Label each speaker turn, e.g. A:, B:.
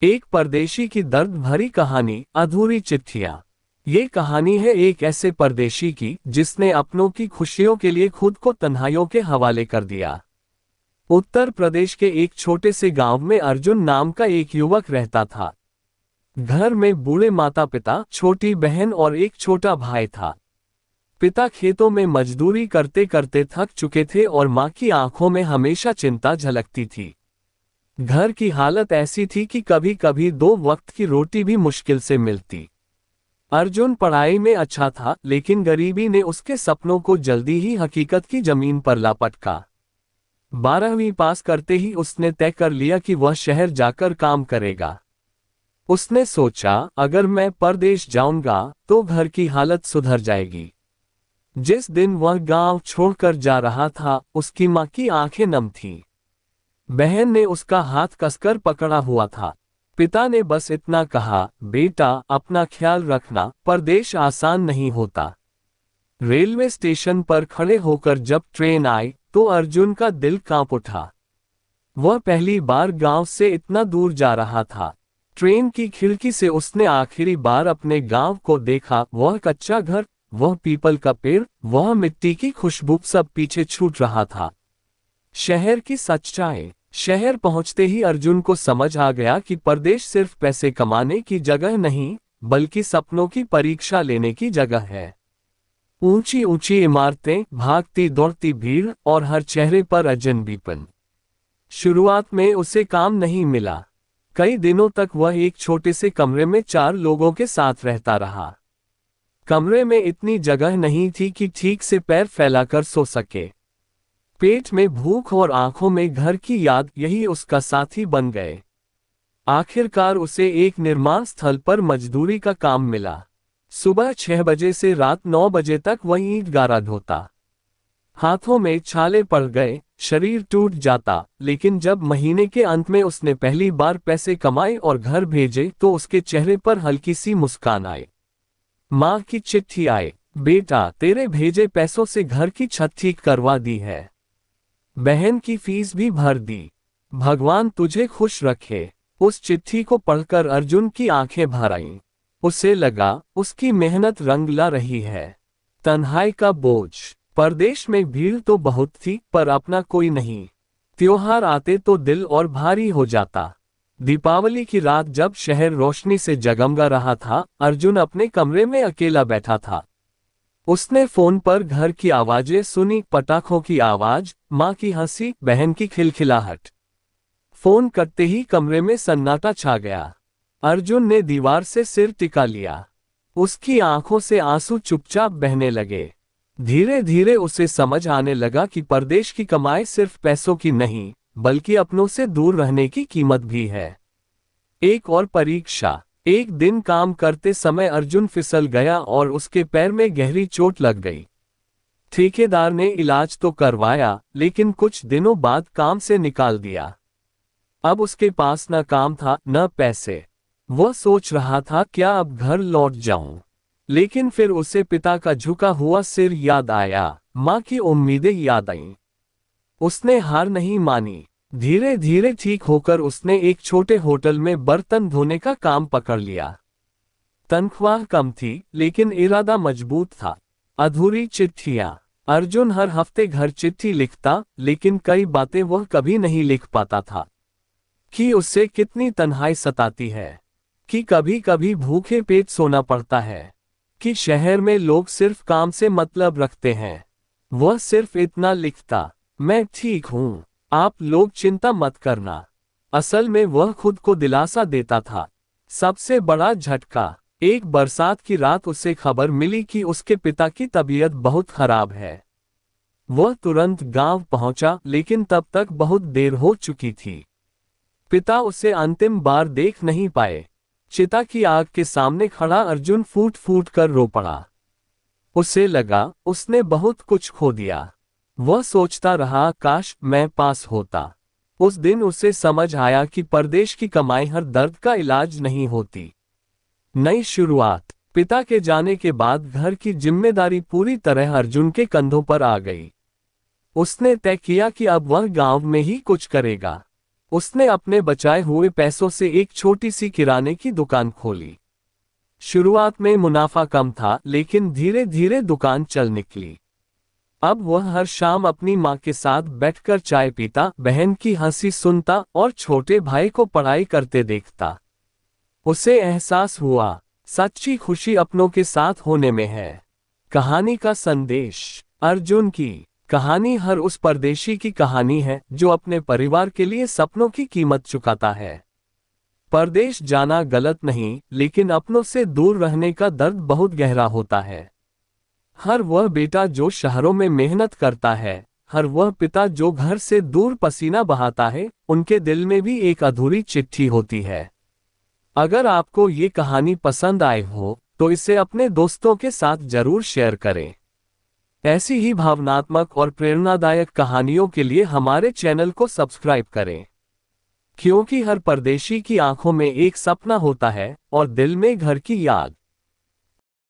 A: एक परदेशी की दर्द भरी कहानी, अधूरी चिट्ठियां। ये कहानी है एक ऐसे परदेशी की जिसने अपनों की खुशियों के लिए खुद को तन्हाइयों के हवाले कर दिया। उत्तर प्रदेश के एक छोटे से गांव में अर्जुन नाम का एक युवक रहता था। घर में बूढ़े माता पिता, छोटी बहन और एक छोटा भाई था। पिता खेतों में मजदूरी करते करते थक चुके थे और माँ की आंखों में हमेशा चिंता झलकती थी। घर की हालत ऐसी थी कि कभी कभी 2 वक्त की रोटी भी मुश्किल से मिलती। अर्जुन पढ़ाई में अच्छा था, लेकिन गरीबी ने उसके सपनों को जल्दी ही हकीकत की जमीन पर ला पटका। 12वीं पास करते ही उसने तय कर लिया कि वह शहर जाकर काम करेगा। उसने सोचा, अगर मैं परदेश जाऊंगा तो घर की हालत सुधर जाएगी। जिस दिन वह गांव छोड़कर जा रहा था, उसकी माँ की आंखें नम थीं। बहन ने उसका हाथ कसकर पकड़ा हुआ था। पिता ने बस इतना कहा, बेटा अपना ख्याल रखना, परदेश आसान नहीं होता। रेलवे स्टेशन पर खड़े होकर जब ट्रेन आई तो अर्जुन का दिल कांप उठा। वह पहली बार गांव से इतना दूर जा रहा था। ट्रेन की खिड़की से उसने आखिरी बार अपने गांव को देखा। वह कच्चा घर, वह पीपल का पेड़, वह मिट्टी की खुशबू, सब पीछे छूट रहा था। शहर की सच्चाई। शहर पहुंचते ही अर्जुन को समझ आ गया कि परदेश सिर्फ पैसे कमाने की जगह नहीं, बल्कि सपनों की परीक्षा लेने की जगह है। ऊंची ऊंची इमारतें, भागती दौड़ती भीड़ और हर चेहरे पर अजनबीपन। शुरुआत में उसे काम नहीं मिला। कई दिनों तक वह एक छोटे से कमरे में 4 लोगों के साथ रहता रहा। कमरे में इतनी जगह नहीं थी कि ठीक से पैर फैलाकर सो सके। पेट में भूख और आंखों में घर की याद, यही उसका साथी बन गए। आखिरकार उसे एक निर्माण स्थल पर मजदूरी का काम मिला। सुबह 6 बजे से रात 9 बजे तक वह ईंट गारा ढोता। हाथों में छाले पड़ गए, शरीर टूट जाता, लेकिन जब महीने के अंत में उसने पहली बार पैसे कमाए और घर भेजे तो उसके चेहरे पर हल्की सी मुस्कान आई। माँ की चिट्ठी आई, बेटा तेरे भेजे पैसों से घर की छत ठीक करवा दी है। बहन की फीस भी भर दी। भगवान तुझे खुश रखे। उस चिट्ठी को पढ़कर अर्जुन की आंखें भर आईं। उसे लगा उसकी मेहनत रंग ला रही है। तन्हाई का बोझ। परदेश में भीड़ तो बहुत थी, पर अपना कोई नहीं। त्योहार आते तो दिल और भारी हो जाता। दीपावली की रात जब शहर रोशनी से जगमगा रहा था, अर्जुन अपने कमरे में अकेला बैठा था। उसने फोन पर घर की आवाजें सुनी, पटाखों की आवाज, माँ की हंसी, बहन की खिलखिलाहट। फोन करते ही कमरे में सन्नाटा छा गया। अर्जुन ने दीवार से सिर टिका लिया। उसकी आंखों से आंसू चुपचाप बहने लगे। धीरे धीरे उसे समझ आने लगा कि परदेश की कमाई सिर्फ पैसों की नहीं, बल्कि अपनों से दूर रहने की कीमत भी है। एक और परीक्षा। एक दिन काम करते समय अर्जुन फिसल गया और उसके पैर में गहरी चोट लग गई। ठेकेदार ने इलाज तो करवाया, लेकिन कुछ दिनों बाद काम से निकाल दिया। अब उसके पास न काम था न पैसे। वह सोच रहा था, क्या अब घर लौट जाऊं? लेकिन फिर उसे पिता का झुका हुआ सिर याद आया, माँ की उम्मीदें याद आईं। उसने हार नहीं मानी। धीरे धीरे ठीक होकर उसने एक छोटे होटल में बर्तन धोने का काम पकड़ लिया। तनख्वाह कम थी, लेकिन इरादा मजबूत था। अधूरी चिट्ठियां। अर्जुन हर हफ्ते घर चिट्ठी लिखता, लेकिन कई बातें वह कभी नहीं लिख पाता था। कि उससे कितनी तन्हाई सताती है, कि कभी कभी भूखे पेट सोना पड़ता है, कि शहर में लोग सिर्फ काम से मतलब रखते हैं। वह सिर्फ इतना लिखता, मैं ठीक हूं, आप लोग चिंता मत करना। असल में वह खुद को दिलासा देता था। सबसे बड़ा झटका। एक बरसात की रात उसे खबर मिली कि उसके पिता की तबीयत बहुत खराब है। वह तुरंत गांव पहुंचा, लेकिन तब तक बहुत देर हो चुकी थी। पिता उसे अंतिम बार देख नहीं पाए। चिता की आग के सामने खड़ा अर्जुन फूट फूट कर रो पड़ा। उसे लगा उसने बहुत कुछ खो दिया। वह सोचता रहा, काश मैं पास होता। उस दिन उसे समझ आया कि परदेश की कमाई हर दर्द का इलाज नहीं होती। नई शुरुआत। पिता के जाने के बाद घर की जिम्मेदारी पूरी तरह अर्जुन के कंधों पर आ गई। उसने तय किया कि अब वह गांव में ही कुछ करेगा। उसने अपने बचाए हुए पैसों से एक छोटी सी किराने की दुकान खोली। शुरुआत में मुनाफा कम था, लेकिन धीरे धीरे दुकान चल निकली। अब वह हर शाम अपनी माँ के साथ बैठकर चाय पीता, बहन की हंसी सुनता और छोटे भाई को पढ़ाई करते देखता। उसे एहसास हुआ, सच्ची खुशी अपनों के साथ होने में है। कहानी का संदेश। अर्जुन की कहानी हर उस परदेशी की कहानी है जो अपने परिवार के लिए सपनों की कीमत चुकाता है। परदेश जाना गलत नहीं, लेकिन अपनों से दूर रहने का दर्द बहुत गहरा होता है। हर वह बेटा जो शहरों में मेहनत करता है, हर वह पिता जो घर से दूर पसीना बहाता है, उनके दिल में भी एक अधूरी चिट्ठी होती है। अगर आपको ये कहानी पसंद आई हो तो इसे अपने दोस्तों के साथ जरूर शेयर करें। ऐसी ही भावनात्मक और प्रेरणादायक कहानियों के लिए हमारे चैनल को सब्सक्राइब करें, क्योंकि हर परदेशी की आंखों में एक सपना होता है और दिल में घर की याद।